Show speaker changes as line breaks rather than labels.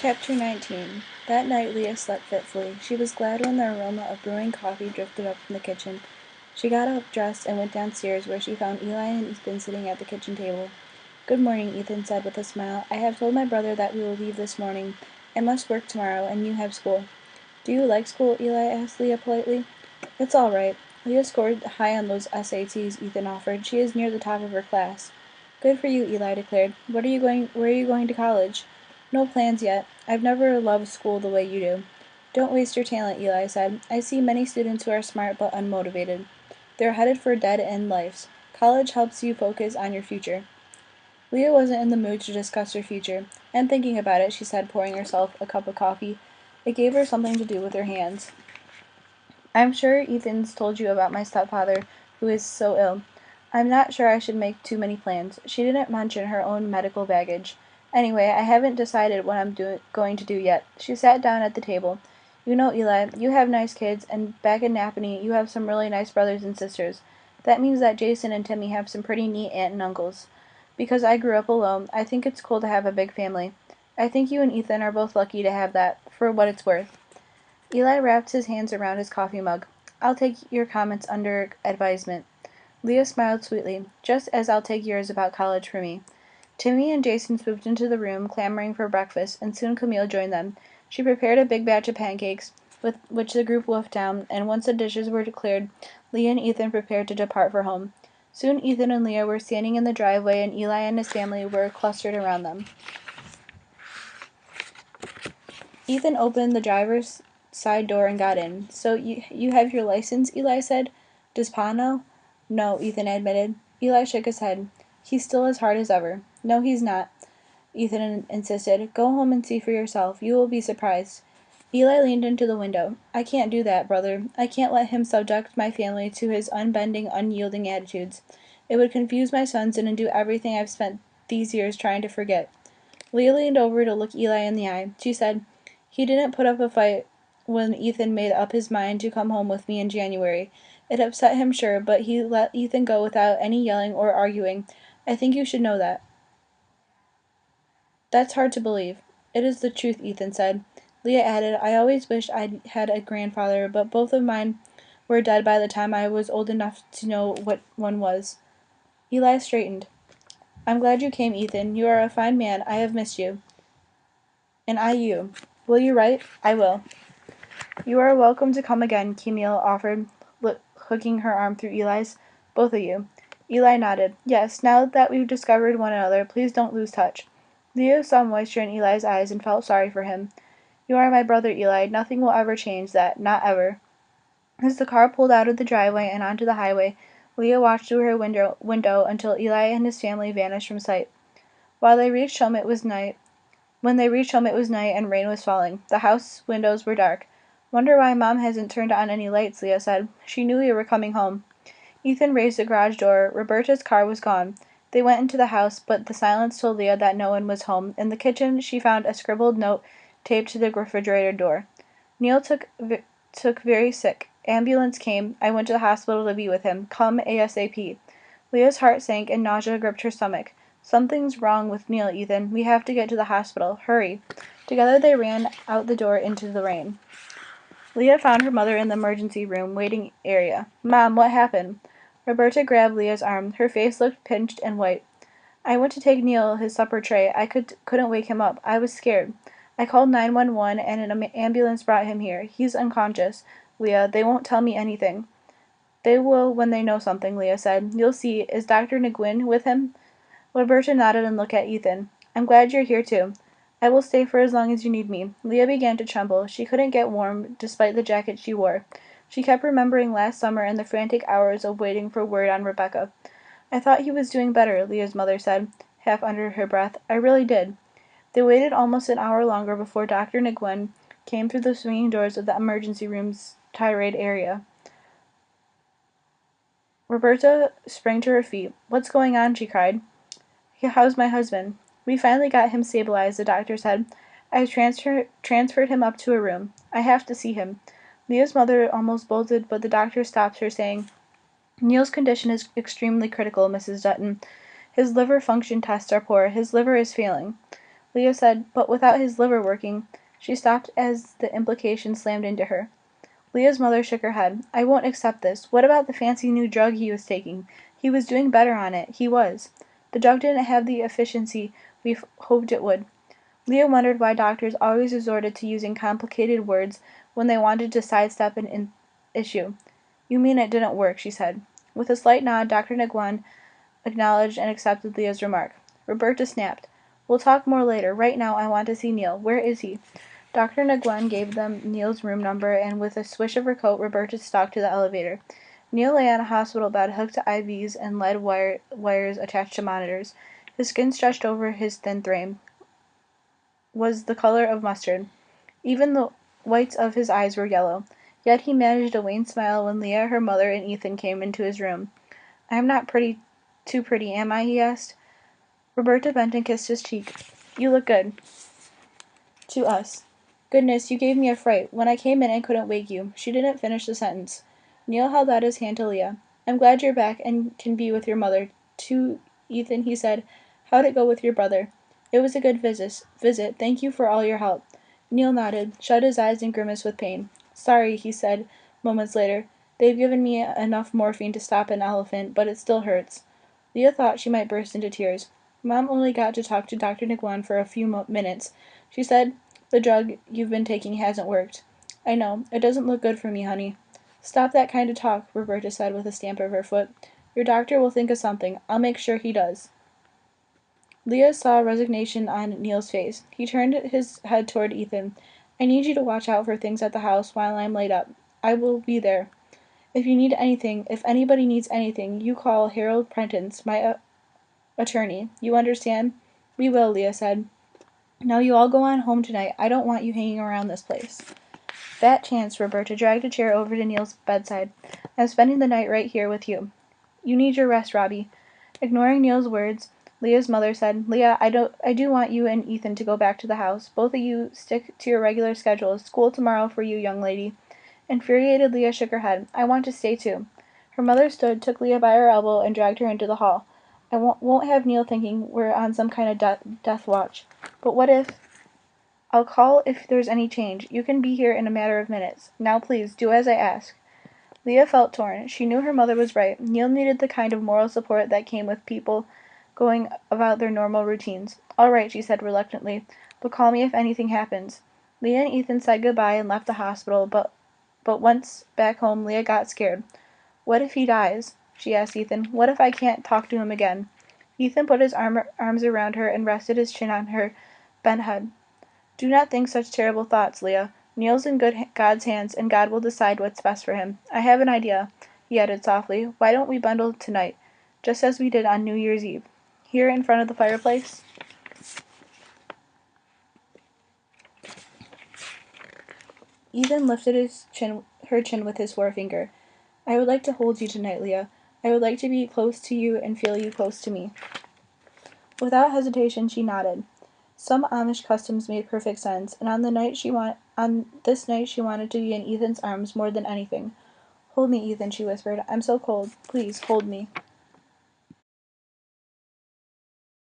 Chapter 19. That night Leah slept fitfully. She was glad when the aroma of brewing coffee drifted up from the kitchen. She got up, dressed, and went downstairs, where she found Eli and Ethan sitting at the kitchen table. "Good morning," Ethan said with a smile. "I have told my brother that we will leave this morning. I must work tomorrow, and you have school." "Do you like school?" Eli asked Leah politely. "It's all right." Leah scored high on those SATs Ethan offered. She is near the top of her class. "Good for you," Eli declared. Where are you going to college?" "No plans yet. I've never loved school the way you do." "Don't waste your talent," Eli said. "I see many students who are smart but unmotivated. They're headed for dead-end lives. College helps you focus on your future." Leah wasn't in the mood to discuss her future. "I'm thinking about it," she said, pouring herself a cup of coffee. It gave her something to do with her hands. "I'm sure Ethan's told you about my stepfather, who is so ill. I'm not sure I should make too many plans." She didn't mention her own medical baggage. "Anyway, I haven't decided what I'm going to do yet." She sat down at the table. "You know, Eli, you have nice kids, and back in Napanee you have some really nice brothers and sisters. That means that Jason and Timmy have some pretty neat aunt and uncles. Because I grew up alone, I think it's cool to have a big family. I think you and Ethan are both lucky to have that, for what it's worth." Eli wrapped his hands around his coffee mug. "I'll take your comments under advisement." Leah smiled sweetly. "Just as I'll take yours about college for me." Timmy and Jason swooped into the room, clamoring for breakfast, and soon Camille joined them. She prepared a big batch of pancakes, with which the group wolfed down, and once the dishes were cleared, Leah and Ethan prepared to depart for home. Soon Ethan and Leah were standing in the driveway, and Eli and his family were clustered around them. Ethan opened the driver's side door and got in. "So you have your license?" Eli said. "Does Pa know?" "No," Ethan admitted. Eli shook his head. "He's still as hard as ever." "No, he's not," Ethan insisted. "Go home and see for yourself. You will be surprised." Eli leaned into the window. "I can't do that, brother. I can't let him subject my family to his unbending, unyielding attitudes. It would confuse my sons and undo everything I've spent these years trying to forget." Leah leaned over to look Eli in the eye. She said, "He didn't put up a fight when Ethan made up his mind to come home with me in January. It upset him, sure, but he let Ethan go without any yelling or arguing. I think you should know that." "That's hard to believe." "It is the truth," Ethan said. Leah added, "I always wished I'd had a grandfather, but both of mine were dead by the time I was old enough to know what one was." Eli straightened. "I'm glad you came, Ethan. You are a fine man. I have missed you." "And I you. Will you write?" "I will." "You are welcome to come again," Camille offered, hooking her arm through Eli's. "Both of you." Eli nodded. "Yes, now that we've discovered one another, please don't lose touch." Leah saw moisture in Eli's eyes and felt sorry for him. "You are my brother, Eli. Nothing will ever change that. Not ever." As the car pulled out of the driveway and onto the highway, Leah watched through her window until Eli and his family vanished from sight. When they reached home, it was night and rain was falling. The house windows were dark. "Wonder why Mom hasn't turned on any lights," Leah said. "She knew we were coming home." Ethan raised the garage door. Roberta's car was gone. They went into the house, but the silence told Leah that no one was home. In the kitchen, she found a scribbled note taped to the refrigerator door. "Neil took very sick. Ambulance came. I went to the hospital to be with him. Come ASAP." Leah's heart sank and nausea gripped her stomach. "Something's wrong with Neil, Ethan. We have to get to the hospital. Hurry." Together they ran out the door into the rain. Leah found her mother in the emergency room waiting area. "Mom, what happened?" Roberta grabbed Leah's arm. Her face looked pinched and white. "I went to take Neil his supper tray. I couldn't wake him up. I was scared. I called 911 and an ambulance brought him here. He's unconscious. Leah, they won't tell me anything." "They will when they know something," Leah said. "You'll see. Is Dr. Nguyen with him?" Roberta nodded and looked at Ethan. "I'm glad you're here too." "I will stay for as long as you need me." Leah began to tremble. She couldn't get warm, despite the jacket she wore. She kept remembering last summer and the frantic hours of waiting for word on Rebecca. "I thought he was doing better," Leah's mother said, half under her breath. "I really did." They waited almost an hour longer before Dr. Nguyen came through the swinging doors of the emergency room's tirade area. Roberta sprang to her feet. "What's going on?" she cried. "How's my husband?" "We finally got him stabilized," the doctor said. "I've transferred him up to a room. I have to see him." Leah's mother almost bolted, but the doctor stopped her, saying, "Neil's condition is extremely critical, Mrs. Dutton. His liver function tests are poor. His liver is failing." Leah said, "But without his liver working." She stopped as the implication slammed into her. Leah's mother shook her head. "I won't accept this. What about the fancy new drug he was taking? He was doing better on it. He was." "The drug didn't have the efficiency we hoped it would." Leah wondered why doctors always resorted to using complicated words when they wanted to sidestep an issue. "You mean it didn't work," she said. With a slight nod, Dr. Nguyen acknowledged and accepted Leah's remark. Roberta snapped. "We'll talk more later. Right now I want to see Neil. Where is he?" Dr. Nguyen gave them Neil's room number, and with a swish of her coat, Roberta stalked to the elevator. Neil lay on a hospital bed hooked to IVs and lead wires attached to monitors. His skin stretched over his thin frame was the color of mustard. Even the whites of his eyes were yellow. Yet he managed a wan smile when Leah, her mother, and Ethan came into his room. "I'm not too pretty, am I?" he asked. Roberta bent and kissed his cheek. "You look good." To us. "Goodness, you gave me a fright. When I came in I couldn't wake you." She didn't finish the sentence. Neil held out his hand to Leah. "I'm glad you're back and can be with your mother. To Ethan," he said, "how'd it go with your brother?" "It was a good visit. Thank you for all your help." Neil nodded, shut his eyes and grimaced with pain. "Sorry," he said moments later. "They've given me enough morphine to stop an elephant, but it still hurts." Leah thought she might burst into tears. Mom only got to talk to Dr. Nguyen for a few minutes. She said, "The drug you've been taking hasn't worked." "I know. It doesn't look good for me, honey." "Stop that kind of talk," Roberta said with a stamp of her foot. "Your doctor will think of something. I'll make sure he does." Leah saw resignation on Neil's face. He turned his head toward Ethan. "I need you to watch out for things at the house while I'm laid up. I will be there. If you need anything, if anybody needs anything, you call Harold Prentice, my attorney. You understand?" "We will," Leah said. "Now you all go on home tonight. I don't want you hanging around this place." Fat chance, Roberta dragged a chair over to Neil's bedside. "I'm spending the night right here with you." "You need your rest, Robbie." Ignoring Neil's words, Leah's mother said, "Leah, I do want you and Ethan to go back to the house. Both of you stick to your regular schedules. School tomorrow for you, young lady." Infuriated, Leah shook her head. "I want to stay too." Her mother stood, took Leah by her elbow, and dragged her into the hall. "I won't have Neil thinking we're on some kind of death watch. But what if—" "I'll call if there's any change. You can be here in a matter of minutes. Now please, do as I ask." Leah felt torn. She knew her mother was right. Neil needed the kind of moral support that came with people going about their normal routines. "All right," she said reluctantly, "but call me if anything happens." Leah and Ethan said goodbye and left the hospital, but once back home, Leah got scared. "What if he dies?" she asked Ethan. "What if I can't talk to him again?" Ethan put his arms around her and rested his chin on her bent head. "Do not think such terrible thoughts, Leah. Neil's in God's hands, and God will decide what's best for him. I have an idea," he added softly. "Why don't we bundle tonight, just as we did on New Year's Eve? Here in front of the fireplace?" Ethan lifted her chin with his forefinger. "I would like to hold you tonight, Leah. I would like to be close to you and feel you close to me." Without hesitation, she nodded. Some Amish customs made perfect sense, and on this night she wanted to be in Ethan's arms more than anything. "Hold me, Ethan," she whispered. "I'm so cold. Please, hold me."